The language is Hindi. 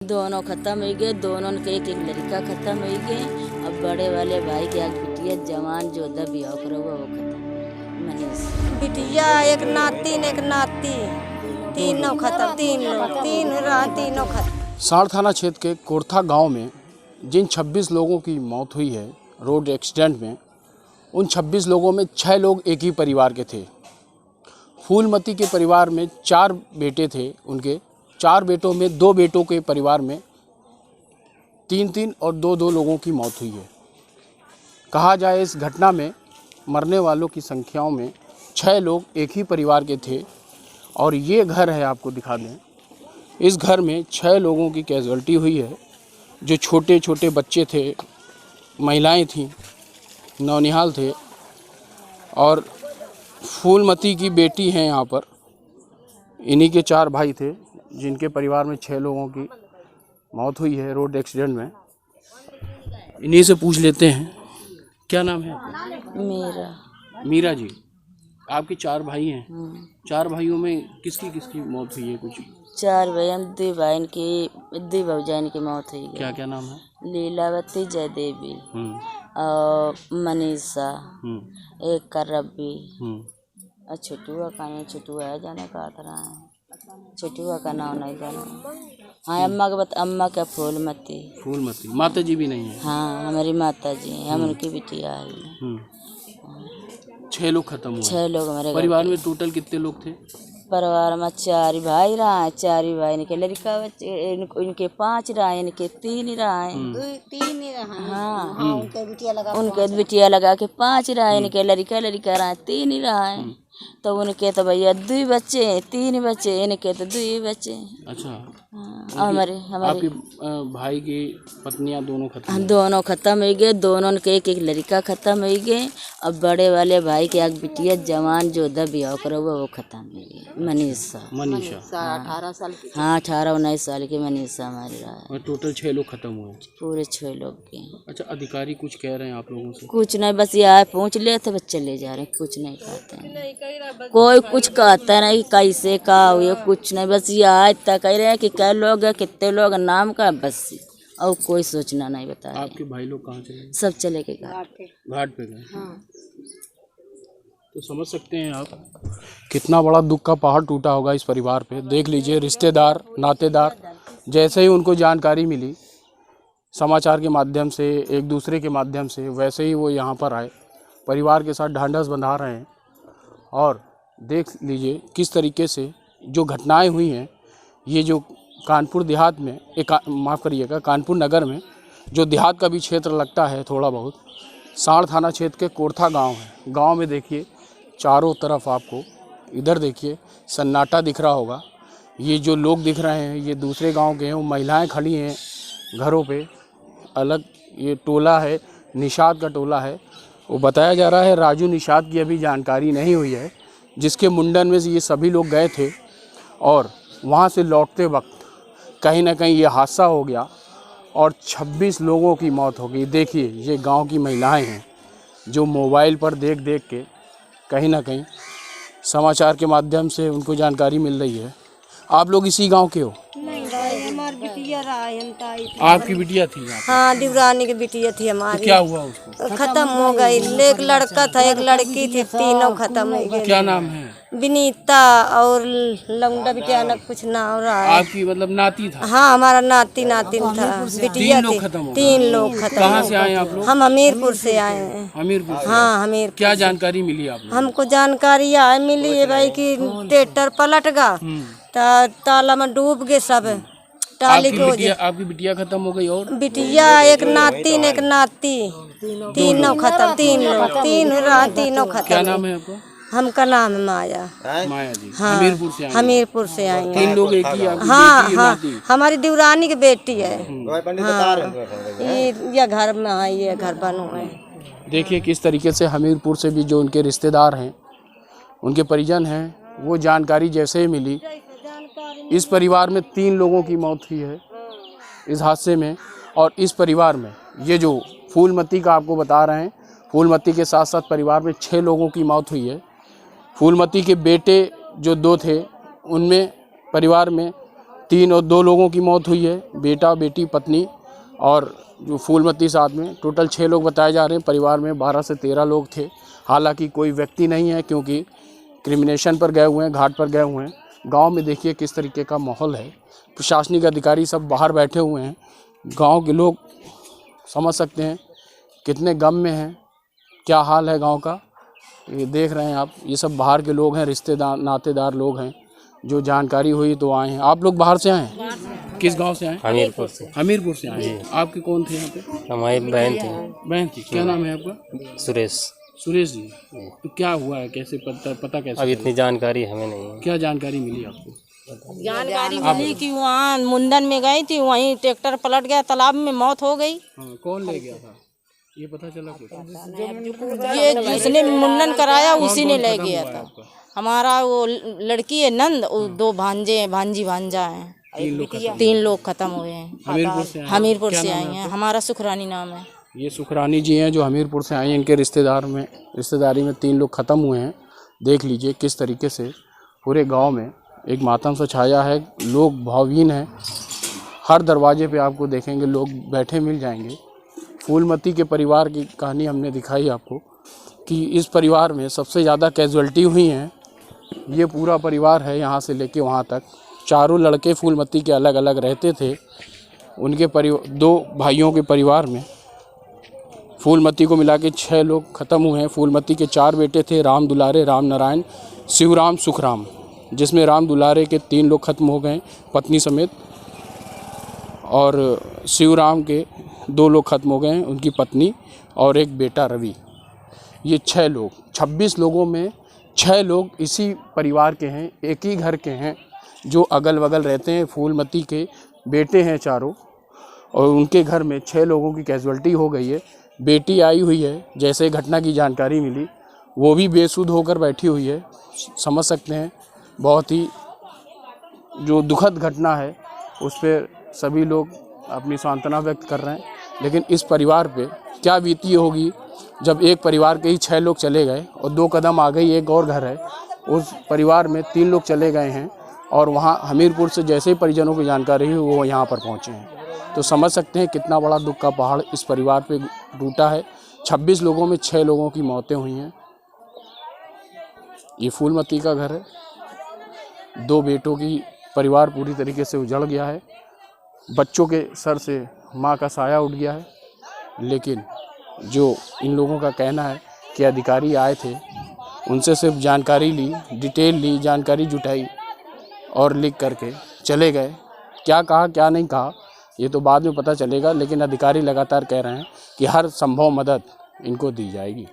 दोनों खत्म हो गए, दोनों के एक लड़का खत्म हो गए। अब बड़े वाले भाई के आग बिटिया जवान जोधा बियाह करो वो खत्म। मनीष बिटिया एक नाती तीनों खत्म, तीनों खत्म। साड़ थाना क्षेत्र के कोरथा गांव में जिन 26 लोगों की मौत हुई है रोड एक्सीडेंट में, उन 26 लोगों में 6 लोग एक ही परिवार के थे। फूलमती के परिवार में 4 बेटे थे। उनके 4 बेटों में 2 बेटों के परिवार में 3 और 2 लोगों की मौत हुई है। कहा जाए इस घटना में मरने वालों की संख्याओं में 6 लोग एक ही परिवार के थे। और ये घर है, आपको दिखा दें, इस घर में 6 लोगों की कैजुअल्टी हुई है। जो छोटे छोटे बच्चे थे, महिलाएं थीं, नौनिहाल थे और फूलमती की बेटी हैं। यहाँ पर इन्हीं के 4 भाई थे जिनके परिवार में 6 लोगों की मौत हुई है रोड एक्सीडेंट में। इन्हीं से पूछ लेते हैं, क्या नाम है? मीरा जी। आपके 4 भाई हैं। 4 भाइयों में किसकी किसकी मौत हुई है? कुछ 4 बहन, 2 बहन की, 2 भौजाइन की मौत हुई है। क्या क्या नाम है? लीलावती, जयदेवी और मनीषा, एक का रब्बी और छुटुआ का नहीं, छुटुआ है जाने का रहा है, छुटुआ का नाम नहीं जाना। हाँ, अम्मा का फूलमती। माता जी भी नहीं है? हाँ, हमारी माता जी, हम उनकी बिटिया है। 6 लोग खत्म हुए। 6 लोग हमारे परिवार में टोटल कितने लोग थे? परिवार में 4 भाई रहा है, 4 भाई इनके लड़का बच्चे, इनके 5 रहा है, इनके 3 रहा है। 3 ही रहा। हाँ, उनके बिटिया लगा के 5 रहा है, इनके लड़का रहा है, 3 ही रहा है। तो उनके तो भैया 2 बच्चे, 3 बच्चे, इनके तो 2 बच्चे। अच्छा। हाँ, हमारे आपके भाई की पत्नियां दोनों खत्म? दोनों खत्म हो गए, दोनों के एक लड़का खत्म हो गए। अब बड़े वाले भाई के आग बिटिया जवान जोधा बियाह करो वो खत्म हो गई। मनीषा 18 साल की। हाँ, 18-19 साल की मनीषा हमारी रहा है। और टोटल 6 लोग खत्म हुए? पूरे 6 लोग के। अच्छा, अधिकारी कुछ कह रहे हैं आप लोगों से? कुछ नहीं, बस यहाँ पहुँच ले थे, बस चले जा रहे हैं, कुछ नहीं कहते हैं। कोई कुछ कहता नहीं कैसे का हुए, कुछ नहीं, बस यहाँ इतना कह रहे हैं कि कै लोग है, कितने लोग, नाम का, बस। और कोई सोचना नहीं बता रहे। आपके भाई लोग कहाँ चले? सब चले गए घाट पे गए। तो समझ सकते हैं आप कितना बड़ा दुख का पहाड़ टूटा होगा इस परिवार पे। देख लीजिए, रिश्तेदार, नातेदार, जैसे ही उनको जानकारी मिली समाचार के माध्यम से, एक दूसरे के माध्यम से, वैसे ही वो यहाँ पर आए, परिवार के साथ ढांढस बंधा रहे हैं। और देख लीजिए किस तरीके से जो घटनाएं हुई हैं, ये जो कानपुर देहात में, माफ़ करिएगा, कानपुर नगर में जो देहात का भी क्षेत्र लगता है थोड़ा बहुत, साड़ थाना क्षेत्र के कोरथा गांव है। गांव में देखिए चारों तरफ आपको, इधर देखिए सन्नाटा दिख रहा होगा। ये जो लोग दिख रहे हैं ये दूसरे गांव के हैं। वो महिलाएं खड़ी हैं घरों पे अलग। ये टोला है, निषाद का टोला है। वो बताया जा रहा है राजू निषाद की अभी जानकारी नहीं हुई है, जिसके मुंडन में ये सभी लोग गए थे और वहाँ से लौटते वक्त कहीं ना कहीं ये हादसा हो गया और 26 लोगों की मौत हो गई। देखिए ये गांव की महिलाएं हैं जो मोबाइल पर देख देख के कहीं ना कहीं समाचार के माध्यम से उनको जानकारी मिल रही है। आप लोग इसी गांव के हो? हमारी बिटिया रहा है। आपकी बिटिया थी? हाँ, दिवरानी की बिटिया थी हमारी। तो क्या हुआ उसको? खत्म हो गई। एक लड़का था, एक लड़की थी, तीनों खत्म हो गए। क्या नाम है? विनीता और लौंडा बिटिया ना कुछ नाम रहा है। आपकी मतलब नाती था? हाँ, हमारा नातिन था, बिटिया थी। 3 लोग खत्म। कहाँ से आए आप लोग? हम हमीरपुर से आए हैं। हमीरपुर से? हाँ, हमीरपुर। क्या जानकारी मिली आप लोग? हमको जानकारी आए मिली है भाई कि ट्रैक्टर पलट गया, ताला में डूब गए सब। टाली आपकी बिटिया खत्म हो गई? और बिटिया एक नाती, तीनों खत्म, 3 खत्म। क्या नाम है आपका? हमका नाम है माया जी। हाँ, हमीरपुर से आई हैं। 3 लोग एक ही? हाँ, हमारी दिवरानी की बेटी है। हाँ, ये घर में है, ये घर बनो है। देखिए किस तरीके से हमीरपुर से भी जो उनके रिश्तेदार हैं, उनके परिजन हैं, वो जानकारी जैसे ही मिली। इस परिवार में 3 लोगों की मौत हुई है इस हादसे में। और इस परिवार में ये जो फूलमती का आपको बता रहे हैं, फूलमती के साथ साथ परिवार में 6 लोगों की मौत हुई है। फूलमती के बेटे जो 2 थे, उनमें परिवार में दो लोगों की मौत हुई है, बेटा बेटी पत्नी और जो फूलमती साथ में। टोटल 6 लोग बताए जा रहे हैं। परिवार में 12 से 13 लोग थे। हालांकि कोई व्यक्ति नहीं है क्योंकि क्रिमिनेशन पर गए हुए हैं, घाट पर गए हुए हैं। गांव में देखिए किस तरीके का माहौल है। प्रशासनिक अधिकारी सब बाहर बैठे हुए हैं। गांव के लोग समझ सकते हैं कितने गम में हैं, क्या हाल है गांव का। ये देख रहे हैं आप, ये सब बाहर के लोग हैं, रिश्तेदार नातेदार लोग हैं। जो जानकारी हुई तो आए हैं। आप लोग बाहर से आए हैं? किस गांव से आए? हमीरपुर से। हमीरपुर से आए हैं। आपके कौन थे यहाँ पे? हमारी बहन थी। बहन थी। क्या नाम है आपका? सुरेश। सुरेश जी। तो क्या हुआ है, कैसे पता कैसे? अब इतनी जानकारी हमें नहीं है। क्या जानकारी मिली आपको? जानकारी मिली कि वहाँ मुंडन में गई थी, वहीं ट्रैक्टर पलट गया, तालाब में मौत हो गई। हाँ, कौन ले गया था ये पता चला कुछ? ये जिसने मुंडन कराया उसी ने ले गया था। हमारा वो लड़की है नंद, वो 2 भांजे हैं, भांजी भांजा हैं। 3 लोग खत्म हुए हैं। हमीरपुर से आए हैं। हमारा सुखरानी नाम है। ये सुखरानी जी हैं जो हमीरपुर से आई हैं। इनके रिश्तेदारी में 3 लोग ख़त्म हुए हैं। देख लीजिए किस तरीके से पूरे गांव में एक मातम सा छाया है। लोग भावहीन हैं। हर दरवाजे पे आपको देखेंगे लोग बैठे मिल जाएंगे। फूलमती के परिवार की कहानी हमने दिखाई आपको कि इस परिवार में सबसे ज़्यादा कैजुअल्टी हुई हैं। ये पूरा परिवार है, यहाँ से लेके वहाँ तक। चारों लड़के फूलमती के अलग अलग रहते थे। उनके 2 भाइयों के परिवार में फूलमती को मिला के 6 लोग ख़त्म हुए हैं। फूलमती के 4 बेटे थे, राम दुलारे, राम नारायण, शिवराम, सुखराम, जिसमें राम दुलारे के 3 लोग ख़त्म हो गए पत्नी समेत, और शिवराम के 2 लोग ख़त्म हो गए हैं, उनकी पत्नी और एक बेटा रवि। ये 6 लोग, 26 लोगों में 6 लोग इसी परिवार के हैं, एक ही घर के हैं, जो अगल बगल रहते हैं। फूलमती के बेटे हैं चारों, और उनके घर में 6 लोगों की कैजुअल्टी हो गई है। बेटी आई हुई है, जैसे घटना की जानकारी मिली वो भी बेसुध होकर बैठी हुई है। समझ सकते हैं बहुत ही जो दुखद घटना है, उस पर सभी लोग अपनी सांत्वना व्यक्त कर रहे हैं। लेकिन इस परिवार पे क्या बीती होगी जब एक परिवार के ही 6 लोग चले गए और 2 कदम आ गई एक और घर है, उस परिवार में 3 लोग चले गए हैं, और वहाँ हमीरपुर से जैसे ही परिजनों की जानकारी हुई वो यहाँ पर पहुँचे हैं। तो समझ सकते हैं कितना बड़ा दुख का पहाड़ इस परिवार पे टूटा है। 26 लोगों में 6 लोगों की मौतें हुई हैं। ये फूलमती का घर है। 2 बेटों की परिवार पूरी तरीके से उजड़ गया है। बच्चों के सर से माँ का साया उठ गया है। लेकिन जो इन लोगों का कहना है कि अधिकारी आए थे, उनसे सिर्फ जानकारी ली, डिटेल ली, जानकारी जुटाई और लिख करके चले गए। क्या कहा क्या नहीं कहा ये तो बाद में पता चलेगा, लेकिन अधिकारी लगातार कह रहे हैं कि हर संभव मदद इनको दी जाएगी।